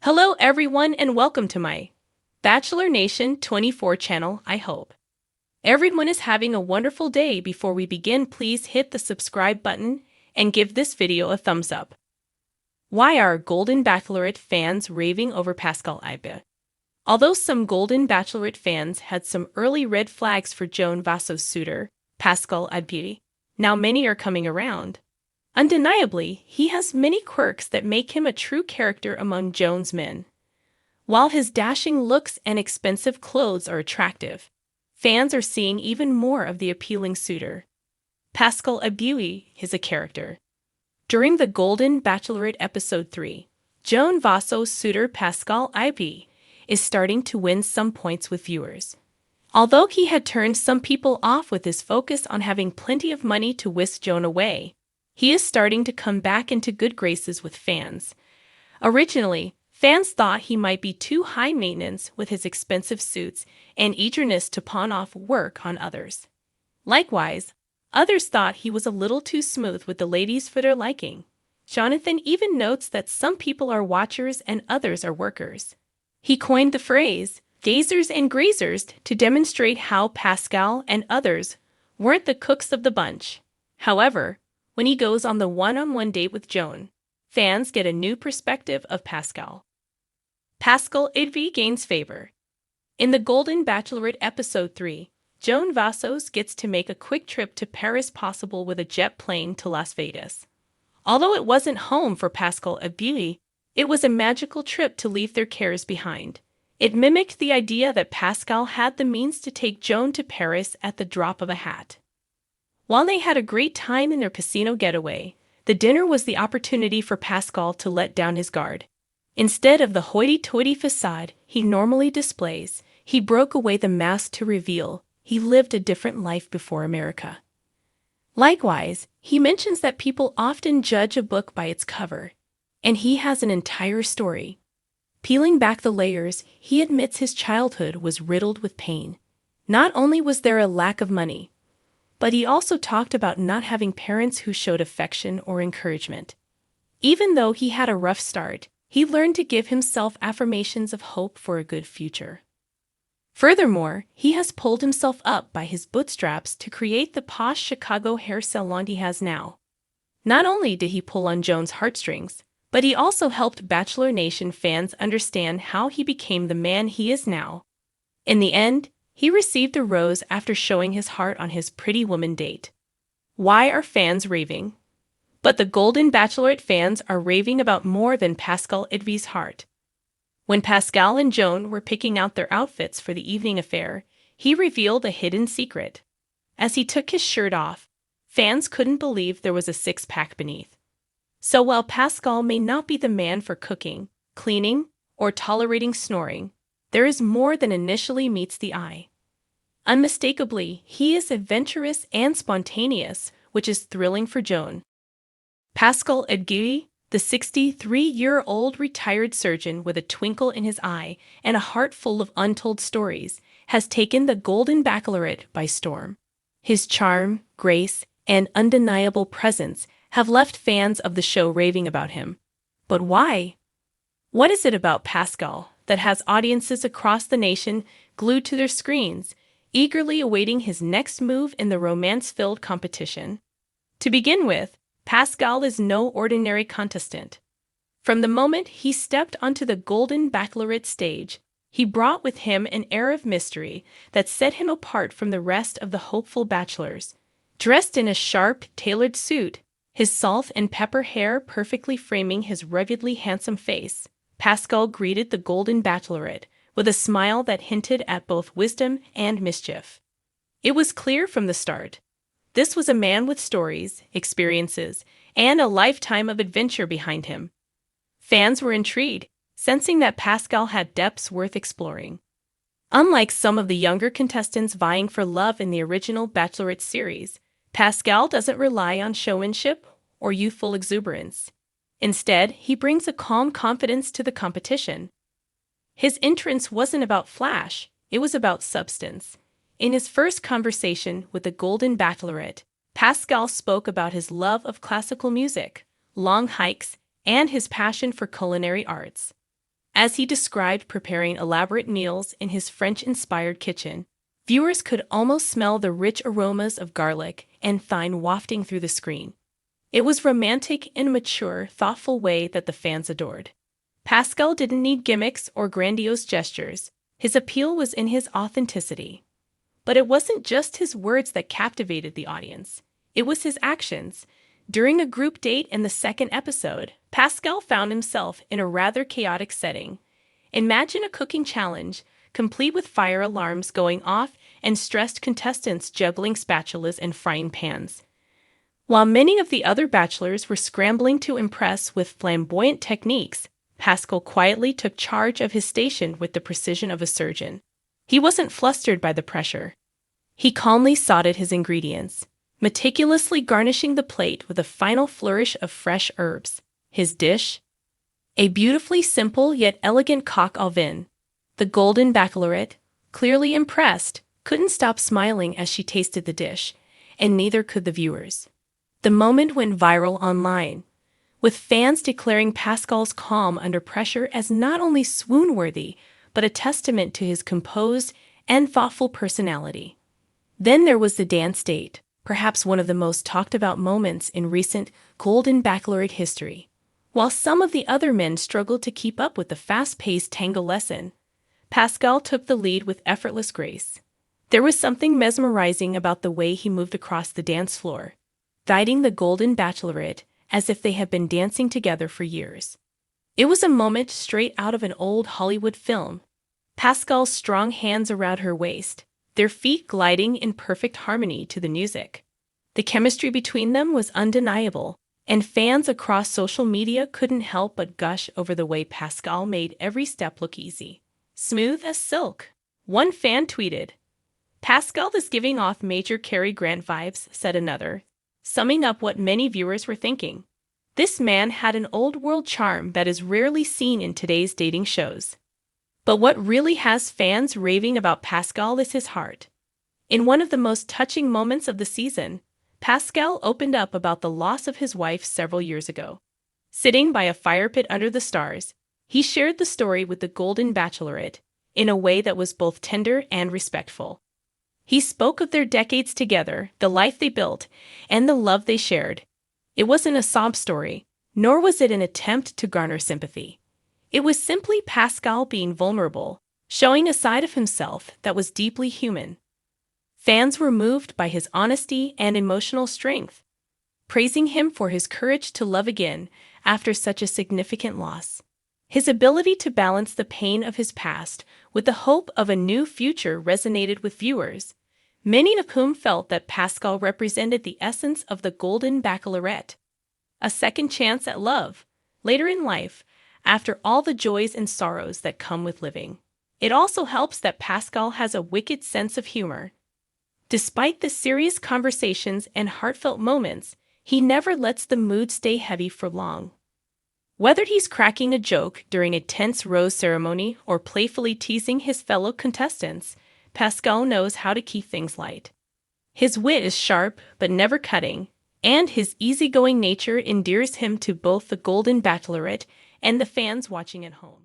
Hello everyone and welcome to my Bachelor Nation 24 channel. I hope everyone is having a wonderful day. Before we begin, please hit the subscribe button and give this video a thumbs up. Why are Golden Bachelorette fans raving over Pascal Ibgui? Although some Golden Bachelorette fans had some early red flags for Joan Vasso's suitor, Pascal Ibgui, now many are coming around. Undeniably, he has many quirks that make him a true character among Joan's men. While his dashing looks and expensive clothes are attractive, fans are seeing even more of the appealing suitor. Pascal Ibgui is a character. During the Golden Bachelorette episode 3, Joan Vasso's suitor Pascal Ibgui is starting to win some points with viewers. Although he had turned some people off with his focus on having plenty of money to whisk Joan away, he is starting to come back into good graces with fans. Originally, fans thought he might be too high maintenance with his expensive suits and eagerness to pawn off work on others. Likewise, others thought he was a little too smooth with the ladies for their liking. Jonathan even notes that some people are watchers and others are workers. He coined the phrase, gazers and grazers, to demonstrate how Pascal and others weren't the cooks of the bunch. However, when he goes on the one-on-one date with Joan, fans get a new perspective of Pascal. Pascal Ibgui gains favor. In the Golden Bachelorette episode 3, Joan Vassos gets to make a quick trip to Paris, possible with a jet plane to Las Vegas. Although it wasn't home for Pascal Ibgui, it was a magical trip to leave their cares behind. It mimicked the idea that Pascal had the means to take Joan to Paris at the drop of a hat. While they had a great time in their casino getaway, the dinner was the opportunity for Pascal to let down his guard. Instead of the hoity-toity facade he normally displays, he broke away the mask to reveal he lived a different life before America. Likewise, he mentions that people often judge a book by its cover, and he has an entire story. Peeling back the layers, he admits his childhood was riddled with pain. Not only was there a lack of money, but he also talked about not having parents who showed affection or encouragement. Even though he had a rough start, he learned to give himself affirmations of hope for a good future. Furthermore, he has pulled himself up by his bootstraps to create the posh Chicago hair salon he has now. Not only did he pull on Joan's heartstrings, but he also helped Bachelor Nation fans understand how he became the man he is now. In the end, he received a rose after showing his heart on his Pretty Woman date. Why are fans raving? But the Golden Bachelorette fans are raving about more than Pascal Ibgui's heart. When Pascal and Joan were picking out their outfits for the evening affair, he revealed a hidden secret. As he took his shirt off, fans couldn't believe there was a six-pack beneath. So while Pascal may not be the man for cooking, cleaning, or tolerating snoring, there is more than initially meets the eye. Unmistakably, he is adventurous and spontaneous, which is thrilling for Joan. Pascal Ibgui, the 63-year-old retired surgeon with a twinkle in his eye and a heart full of untold stories, has taken the Golden Bachelorette by storm. His charm, grace, and undeniable presence have left fans of the show raving about him. But why? What is it about Pascal that has audiences across the nation glued to their screens, eagerly awaiting his next move in the romance-filled competition? To begin with, Pascal is no ordinary contestant. From the moment he stepped onto the Golden Bachelorette stage, he brought with him an air of mystery that set him apart from the rest of the hopeful bachelors. Dressed in a sharp, tailored suit, his salt and pepper hair perfectly framing his ruggedly handsome face, Pascal greeted the Golden Bachelorette with a smile that hinted at both wisdom and mischief. It was clear from the start. This was a man with stories, experiences, and a lifetime of adventure behind him. Fans were intrigued, sensing that Pascal had depths worth exploring. Unlike some of the younger contestants vying for love in the original Bachelorette series, Pascal doesn't rely on showmanship or youthful exuberance. Instead, he brings a calm confidence to the competition. His entrance wasn't about flash, it was about substance. In his first conversation with the Golden Bachelorette, Pascal spoke about his love of classical music, long hikes, and his passion for culinary arts. As he described preparing elaborate meals in his French-inspired kitchen, viewers could almost smell the rich aromas of garlic and thyme wafting through the screen. It was romantic in a mature, thoughtful way that the fans adored. Pascal didn't need gimmicks or grandiose gestures. His appeal was in his authenticity. But it wasn't just his words that captivated the audience. It was his actions. During a group date in the second episode, Pascal found himself in a rather chaotic setting. Imagine a cooking challenge, complete with fire alarms going off and stressed contestants juggling spatulas and frying pans. While many of the other bachelors were scrambling to impress with flamboyant techniques, Pascal quietly took charge of his station with the precision of a surgeon. He wasn't flustered by the pressure. He calmly sorted his ingredients, meticulously garnishing the plate with a final flourish of fresh herbs. His dish? A beautifully simple yet elegant coq au vin. The golden Bachelorette, clearly impressed, couldn't stop smiling as she tasted the dish, and neither could the viewers. The moment went viral online, with fans declaring Pascal's calm under pressure as not only swoon-worthy, but a testament to his composed and thoughtful personality. Then there was the dance date, perhaps one of the most talked-about moments in recent Golden Bachelorette history. While some of the other men struggled to keep up with the fast-paced tango lesson, Pascal took the lead with effortless grace. There was something mesmerizing about the way he moved across the dance floor, guiding the Golden Bachelorette as if they had been dancing together for years. It was a moment straight out of an old Hollywood film. Pascal's strong hands around her waist, their feet gliding in perfect harmony to the music. The chemistry between them was undeniable, and fans across social media couldn't help but gush over the way Pascal made every step look easy. Smooth as silk. One fan tweeted, "Pascal is giving off major Cary Grant vibes," said another, summing up what many viewers were thinking. This man had an old-world charm that is rarely seen in today's dating shows. But what really has fans raving about Pascal is his heart. In one of the most touching moments of the season, Pascal opened up about the loss of his wife several years ago. Sitting by a fire pit under the stars, he shared the story with the Golden Bachelorette in a way that was both tender and respectful. He spoke of their decades together, the life they built, and the love they shared. It wasn't a sob story, nor was it an attempt to garner sympathy. It was simply Pascal being vulnerable, showing a side of himself that was deeply human. Fans were moved by his honesty and emotional strength, praising him for his courage to love again after such a significant loss. His ability to balance the pain of his past with the hope of a new future resonated with viewers, many of whom felt that Pascal represented the essence of the Golden Bachelorette, a second chance at love, later in life, after all the joys and sorrows that come with living. It also helps that Pascal has a wicked sense of humor. Despite the serious conversations and heartfelt moments, he never lets the mood stay heavy for long. Whether he's cracking a joke during a tense rose ceremony or playfully teasing his fellow contestants, Pascal knows how to keep things light. His wit is sharp but never cutting, and his easygoing nature endears him to both the Golden Bachelorette and the fans watching at home.